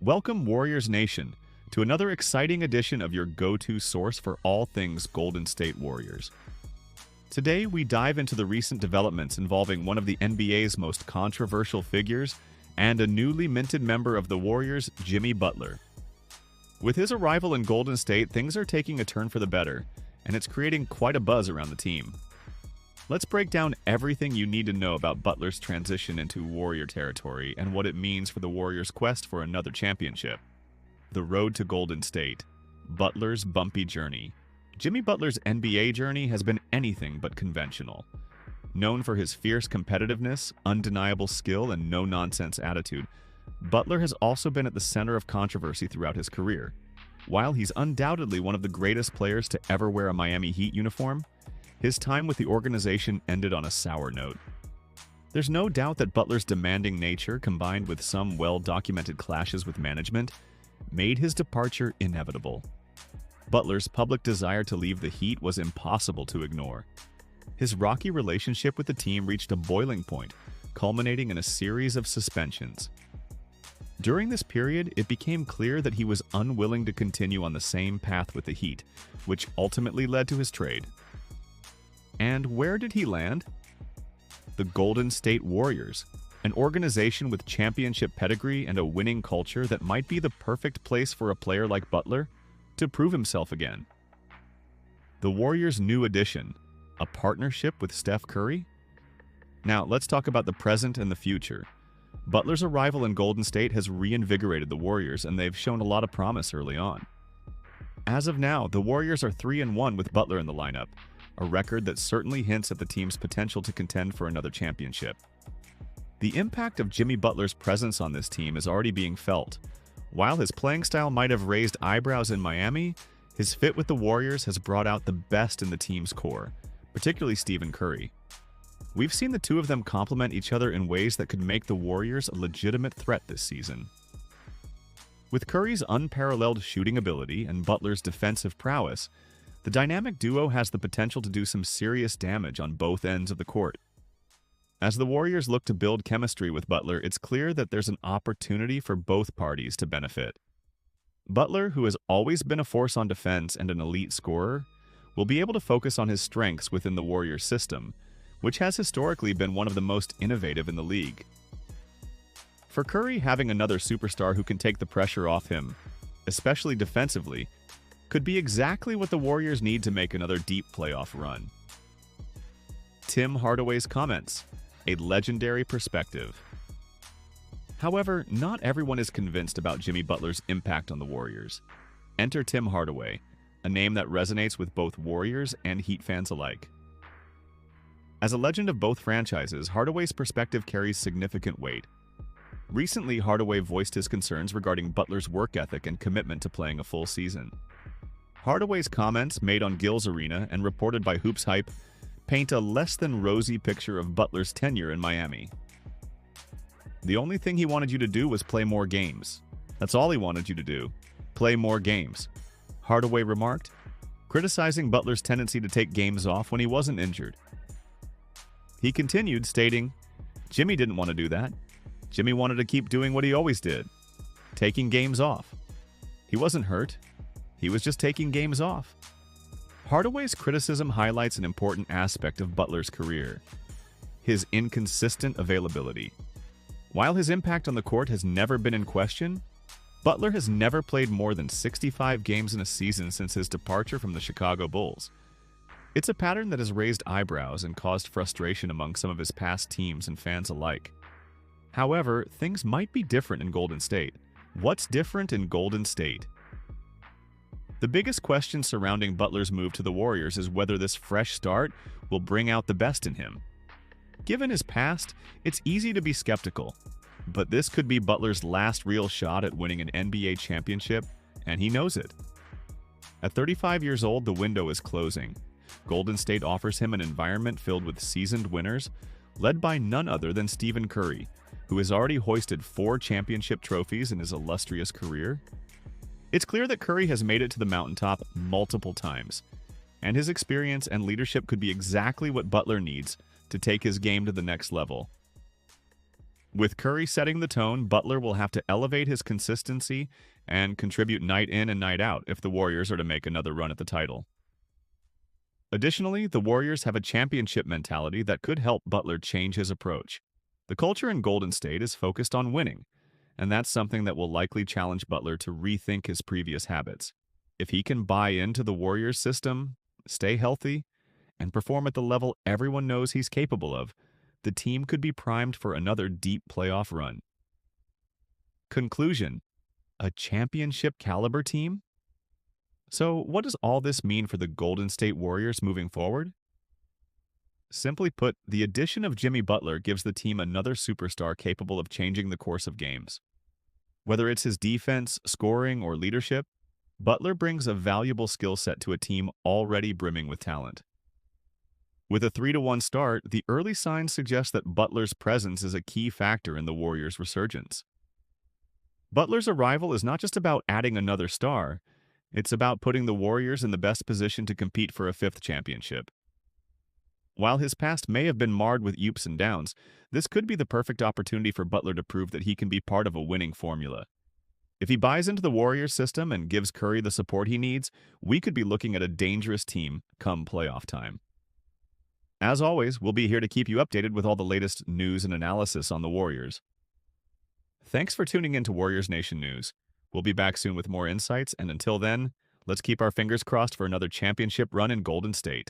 Welcome, Warriors Nation, to another exciting edition of your go-to source for all things Golden State Warriors. Today, we dive into the recent developments involving one of the NBA's most controversial figures and a newly minted member of the Warriors, Jimmy Butler. With his arrival in Golden State, things are taking a turn for the better, and it's creating quite a buzz around the team. Let's break down everything you need to know about Butler's transition into Warrior territory and what it means for the Warriors' quest for another championship. The road to Golden State. Butler's bumpy journey. Jimmy Butler's NBA journey has been anything but conventional. Known for his fierce competitiveness, undeniable skill, and no-nonsense attitude, Butler has also been at the center of controversy throughout his career. While he's undoubtedly one of the greatest players to ever wear a Miami Heat uniform, his time with the organization ended on a sour note. There's no doubt that Butler's demanding nature, combined with some well-documented clashes with management, made his departure inevitable. Butler's public desire to leave the Heat was impossible to ignore. His rocky relationship with the team reached a boiling point, culminating in a series of suspensions. During this period, it became clear that he was unwilling to continue on the same path with the Heat, which ultimately led to his trade. And where did he land? The Golden State Warriors, an organization with championship pedigree and a winning culture that might be the perfect place for a player like Butler to prove himself again. The Warriors' new addition, a partnership with Steph Curry? Now, let's talk about the present and the future. Butler's arrival in Golden State has reinvigorated the Warriors, and they've shown a lot of promise early on. As of now, the Warriors are 3-1 with Butler in the lineup, a record that certainly hints at the team's potential to contend for another championship. The impact of Jimmy Butler's presence on this team is already being felt. While his playing style might have raised eyebrows in Miami, his fit with the Warriors has brought out the best in the team's core, particularly Stephen Curry. We've seen the two of them complement each other in ways that could make the Warriors a legitimate threat this season. With Curry's unparalleled shooting ability and Butler's defensive prowess, the dynamic duo has the potential to do some serious damage on both ends of the court. As the Warriors look to build chemistry with Butler, it's clear that there's an opportunity for both parties to benefit. Butler, who has always been a force on defense and an elite scorer, will be able to focus on his strengths within the Warriors system, which has historically been one of the most innovative in the league. For Curry, having another superstar who can take the pressure off him, especially defensively, could be exactly what the Warriors need to make another deep playoff run. Tim Hardaway's comments, a legendary perspective. However, not everyone is convinced about Jimmy Butler's impact on the Warriors. Enter Tim Hardaway, a name that resonates with both Warriors and Heat fans alike. As a legend of both franchises, Hardaway's perspective carries significant weight. Recently, Hardaway voiced his concerns regarding Butler's work ethic and commitment to playing a full season. Hardaway's comments, made on Gil's Arena and reported by Hoops Hype, paint a less than rosy picture of Butler's tenure in Miami. The only thing he wanted you to do was play more games. That's all he wanted you to do. Play more games, Hardaway remarked, criticizing Butler's tendency to take games off when he wasn't injured. He continued, stating, "Jimmy didn't want to do that. Jimmy wanted to keep doing what he always did, taking games off. He wasn't hurt. He was just taking games off." Hardaway's criticism highlights an important aspect of Butler's career: his inconsistent availability. While his impact on the court has never been in question, Butler has never played more than 65 games in a season since his departure from the Chicago Bulls. It's a pattern that has raised eyebrows and caused frustration among some of his past teams and fans alike. However, things might be different in Golden State. What's different in Golden State? The biggest question surrounding Butler's move to the Warriors is whether this fresh start will bring out the best in him. Given his past, it's easy to be skeptical, but this could be Butler's last real shot at winning an NBA championship, and he knows it. At 35 years old, the window is closing. Golden State offers him an environment filled with seasoned winners, led by none other than Stephen Curry, who has already hoisted 4 championship trophies in his illustrious career. It's clear that Curry has made it to the mountaintop multiple times, and his experience and leadership could be exactly what Butler needs to take his game to the next level. With Curry setting the tone, Butler will have to elevate his consistency and contribute night in and night out if the Warriors are to make another run at the title. Additionally, the Warriors have a championship mentality that could help Butler change his approach. The culture in Golden State is focused on winning, and that's something that will likely challenge Butler to rethink his previous habits. If he can buy into the Warriors system, stay healthy, and perform at the level everyone knows he's capable of, the team could be primed for another deep playoff run. Conclusion: a championship caliber team? So, what does all this mean for the Golden State Warriors moving forward? Simply put, the addition of Jimmy Butler gives the team another superstar capable of changing the course of games. Whether it's his defense, scoring, or leadership, Butler brings a valuable skill set to a team already brimming with talent. With a 3-1 start, the early signs suggest that Butler's presence is a key factor in the Warriors' resurgence. Butler's arrival is not just about adding another star, it's about putting the Warriors in the best position to compete for a fifth championship. While his past may have been marred with ups and downs, this could be the perfect opportunity for Butler to prove that he can be part of a winning formula. If he buys into the Warriors system and gives Curry the support he needs, we could be looking at a dangerous team come playoff time. As always, we'll be here to keep you updated with all the latest news and analysis on the Warriors. Thanks for tuning in to Warriors Nation News. We'll be back soon with more insights, and until then, let's keep our fingers crossed for another championship run in Golden State.